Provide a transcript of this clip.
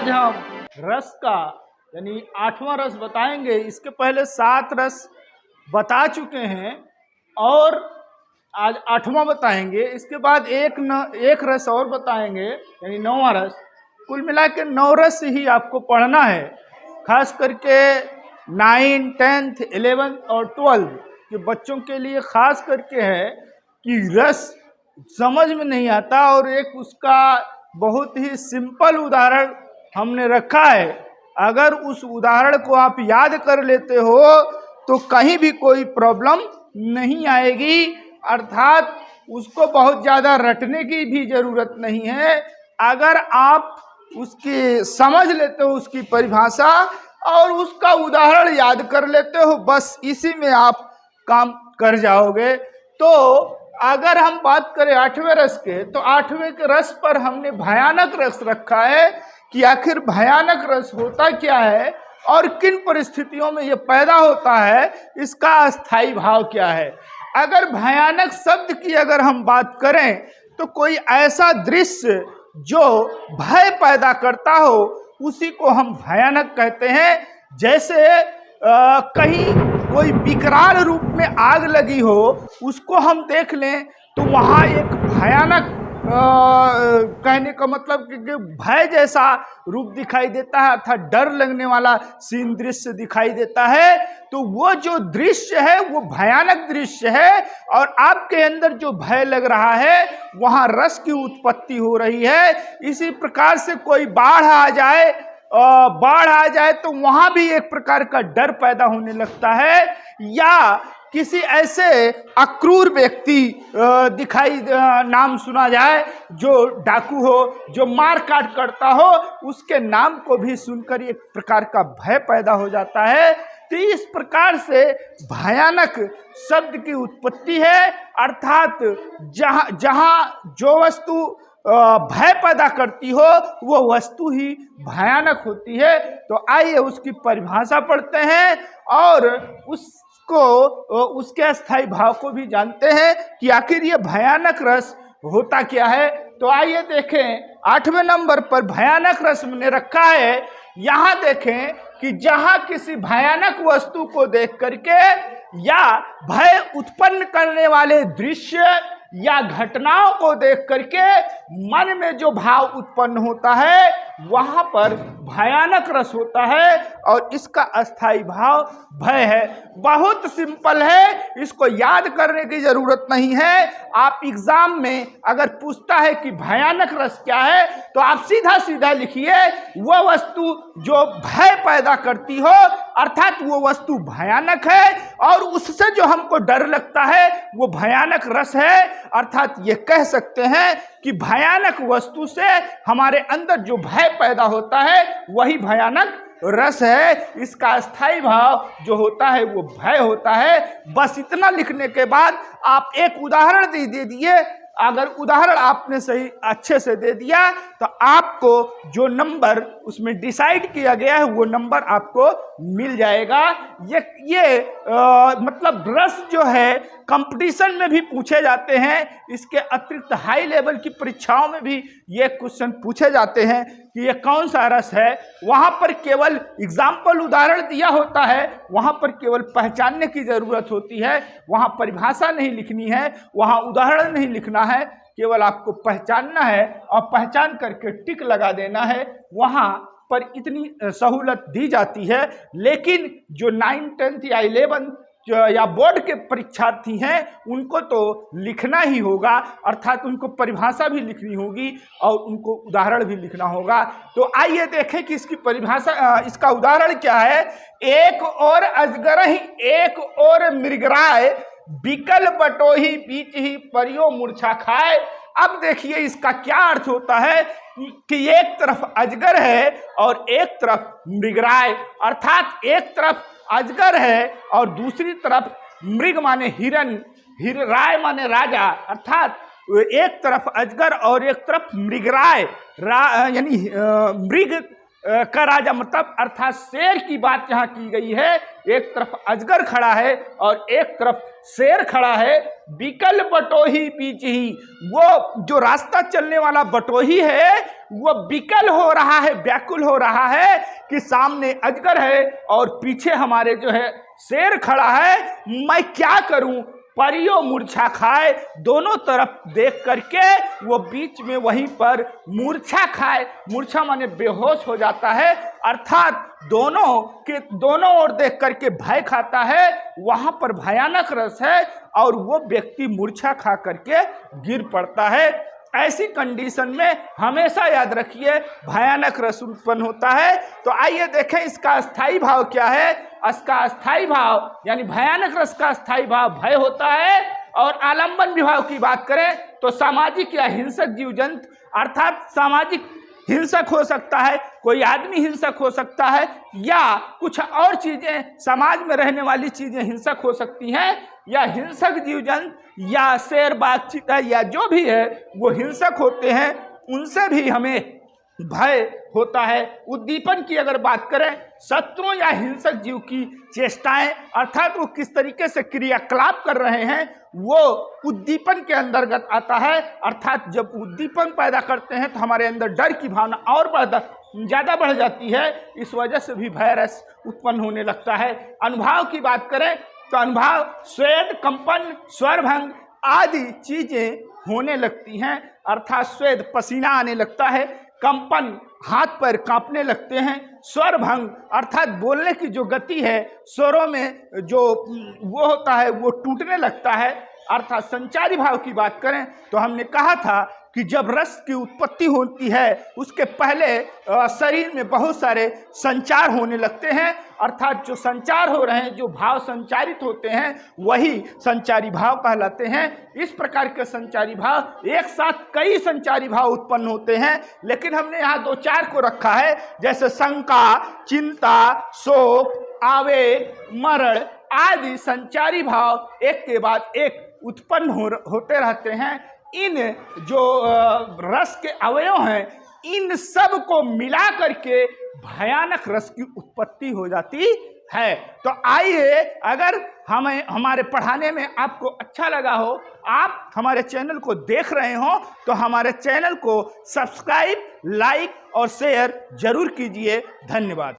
आज हम रस का यानी 8वां रस बताएंगे। इसके पहले 7 रस बता चुके हैं और आज 8वां बताएंगे। इसके बाद एक रस और बताएंगे यानी 9वां रस। कुल मिला के 9 रस ही आपको पढ़ना है। खास करके 9, 10th, 11th और 12th के बच्चों के लिए खास करके है कि रस समझ में नहीं आता और एक उसका बहुत ही सिंपल उदाहरण हमने रखा है। अगर उस उदाहरण को आप याद कर लेते हो तो कहीं भी कोई प्रॉब्लम नहीं आएगी, अर्थात उसको बहुत ज़्यादा रटने की भी ज़रूरत नहीं है। अगर आप उसकी समझ लेते हो उसकी परिभाषा और उसका उदाहरण याद कर लेते हो, बस इसी में आप काम कर जाओगे। तो अगर हम बात करें 8वें रस के, तो 8वें के रस पर हमने भयानक रस रखा है कि आखिर भयानक रस होता क्या है और किन परिस्थितियों में यह पैदा होता है, इसका अस्थाई भाव क्या है। अगर भयानक शब्द की अगर हम बात करें तो कोई ऐसा दृश्य जो भय पैदा करता हो उसी को हम भयानक कहते हैं। जैसे कहीं कोई विकराल रूप में आग लगी हो, उसको हम देख लें तो वहाँ एक भयानक कहने का मतलब कि भय जैसा रूप दिखाई देता है, अर्थात डर लगने वाला सीन दृश्य दिखाई देता है। तो वो जो दृश्य है वो भयानक दृश्य है और आपके अंदर जो भय लग रहा है वहाँ रस की उत्पत्ति हो रही है। इसी प्रकार से कोई बाढ़ आ जाए तो वहां भी एक प्रकार का डर पैदा होने लगता है, या किसी ऐसे अक्रूर व्यक्ति नाम सुना जाए जो डाकू हो, जो मार काट करता हो, उसके नाम को भी सुनकर एक प्रकार का भय पैदा हो जाता है। तो इस प्रकार से भयानक शब्द की उत्पत्ति है, अर्थात जहां जो वस्तु भय पैदा करती हो वो वस्तु ही भयानक होती है। तो आइए उसकी परिभाषा पढ़ते हैं और उसके अस्थाई भाव को भी जानते हैं कि आखिर ये भयानक रस होता क्या है। तो आइए देखें 8वें नंबर पर भयानक रस हमने रखा है। यहाँ देखें कि जहाँ किसी भयानक वस्तु को देख करके या भय उत्पन्न करने वाले दृश्य या घटनाओं को देख करके मन में जो भाव उत्पन्न होता है वहां पर भयानक रस होता है और इसका अस्थाई भाव भय है। बहुत सिंपल है, इसको याद करने की जरूरत नहीं है। आप एग्जाम में अगर पूछता है कि भयानक रस क्या है तो आप सीधा सीधा लिखिए वह वस्तु जो भय पैदा करती हो, अर्थात वो वस्तु भयानक है और उससे जो हमको डर लगता है वो भयानक रस है। अर्थात ये कह सकते हैं कि भयानक वस्तु से हमारे अंदर जो भय पैदा होता है वही भयानक रस है। इसका अस्थाई भाव जो होता है वो भय होता है। बस इतना लिखने के बाद आप एक उदाहरण दे दिए। अगर उदाहरण आपने सही अच्छे से दे दिया तो आपको जो नंबर उसमें डिसाइड किया गया है वो नंबर आपको मिल जाएगा। ये मतलब रस जो है कंपटीशन में भी पूछे जाते हैं। इसके अतिरिक्त हाई लेवल की परीक्षाओं में भी ये क्वेश्चन पूछे जाते हैं कि ये कौन सा रस है। वहाँ पर केवल एग्जाम्पल उदाहरण दिया होता है, वहाँ पर केवल पहचानने की ज़रूरत होती है। वहाँ परिभाषा नहीं लिखनी है, वहाँ उदाहरण नहीं लिखना है, केवल आपको पहचानना है और पहचान करके टिक लगा देना है। वहाँ पर इतनी सहूलत दी जाती है। लेकिन जो 9, 10th या 11th या बोर्ड के परीक्षार्थी हैं उनको तो लिखना ही होगा, अर्थात उनको परिभाषा भी लिखनी होगी और उनको उदाहरण भी लिखना होगा। तो आइए देखें कि इसकी परिभाषा, इसका उदाहरण क्या है। एक और अजगर ही एक और मृगराय, बिकल बटोही बीच ही परियो मूर्छा खाए। अब देखिए इसका क्या अर्थ होता है कि एक तरफ अजगर है और एक तरफ मृगराय, अर्थात एक तरफ अजगर है और दूसरी तरफ मृग माने हिरण, राय माने राजा, अर्थात एक तरफ अजगर और एक तरफ मृगराय, यानी मृग का राजा मतलब अर्थात शेर की बात यहाँ की गई है। एक तरफ अजगर खड़ा है और एक तरफ शेर खड़ा है। बिकल बटोही बीच ही, वो जो रास्ता चलने वाला बटोही है वो बिकल हो रहा है, व्याकुल हो रहा है कि सामने अजगर है और पीछे हमारे जो है शेर खड़ा है। मैं क्या करूं, परियो मूर्छा खाए, दोनों तरफ देख करके वो बीच में वहीं पर मूर्छा खाए। मूर्छा माने बेहोश हो जाता है, अर्थात दोनों ओर देख करके भय खाता है। वहां पर भयानक रस है और वो व्यक्ति मूर्छा खा करके गिर पड़ता है। ऐसी कंडीशन में हमेशा याद रखिए भयानक रस उत्पन्न होता है। तो आइए देखें इसका अस्थाई भाव क्या है। इसका अस्थाई भाव यानी भयानक रस का अस्थाई भाव भय होता है। और आलंबन विभाव की बात करें तो सामाजिक या हिंसक जीव जंतु, अर्थात सामाजिक हिंसक हो सकता है, कोई आदमी हिंसक हो सकता है या कुछ और चीजें समाज में रहने वाली चीजें हिंसक हो सकती हैं, या हिंसक जीव जंतु या शेर बाघ चीता या जो भी है वो हिंसक होते हैं, उनसे भी हमें भय होता है। उद्दीपन की अगर बात करें, शत्रुओं या हिंसक जीव की चेष्टाएं अर्थात वो किस तरीके से क्रियाकलाप कर रहे हैं वो उद्दीपन के अंतर्गत आता है। अर्थात जब उद्दीपन पैदा करते हैं तो हमारे अंदर डर की भावना और ज़्यादा बढ़ जाती है, इस वजह से भी भय रस उत्पन्न होने लगता है। अनुभाव की बात करें तो अनुभाव स्वेद, कंपन, स्वरभंग आदि चीजें होने लगती हैं। अर्थात स्वेद पसीना आने लगता है, कंपन हाथ पैर कांपने लगते हैं, स्वरभंग अर्थात बोलने की जो गति है स्वरों में जो वो होता है वो टूटने लगता है। अर्थात संचारी भाव की बात करें तो हमने कहा था कि जब रस की उत्पत्ति होती है उसके पहले शरीर में बहुत सारे संचार होने लगते हैं। अर्थात जो संचार हो रहे हैं, जो भाव संचारित होते हैं वही संचारी भाव कहलाते हैं। इस प्रकार के संचारी भाव एक साथ कई संचारी भाव उत्पन्न होते हैं, लेकिन हमने यहाँ 2-4 को रखा है, जैसे शंका, चिंता, शोक, आवेग, मरण आदि संचारी भाव एक के बाद एक उत्पन्न होते रहते हैं। इन जो रस के अवयव हैं इन सब को मिला करके भयानक रस की उत्पत्ति हो जाती है। तो आइए, अगर हमारे पढ़ाने में आपको अच्छा लगा हो, आप हमारे चैनल को देख रहे हो तो हमारे चैनल को सब्सक्राइब, लाइक और शेयर जरूर कीजिए। धन्यवाद।